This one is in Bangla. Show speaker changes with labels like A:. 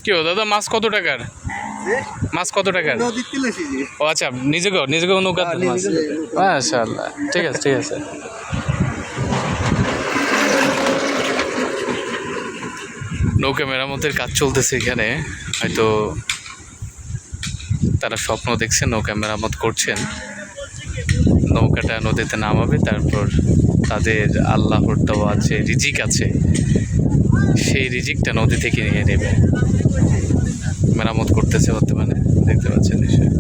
A: কি ও দাদা, মাছ কত টাকার? মাছ কত টাকার? ও আচ্ছা, নিজেকেও নৌকাতে মাছ। মাশাআল্লাহ, ঠিক আছে ঠিক আছে। নৌকা মেরামতের কাজ চলতেছে এখানে, হয়তো তারা স্বপ্ন দেখছেন, নৌকা মেরামত করছেন। নৌকাটা নদীতে নামাবে, তারপর তাদের আল্লাহর দেওয়া আছে রিজিক আছে, সেই রিজিকটা নদী থেকে নিয়ে নেবে। মেরামত করতেছে বর্তমানে, দেখতে পাচ্ছেন নিশ্চয়ই।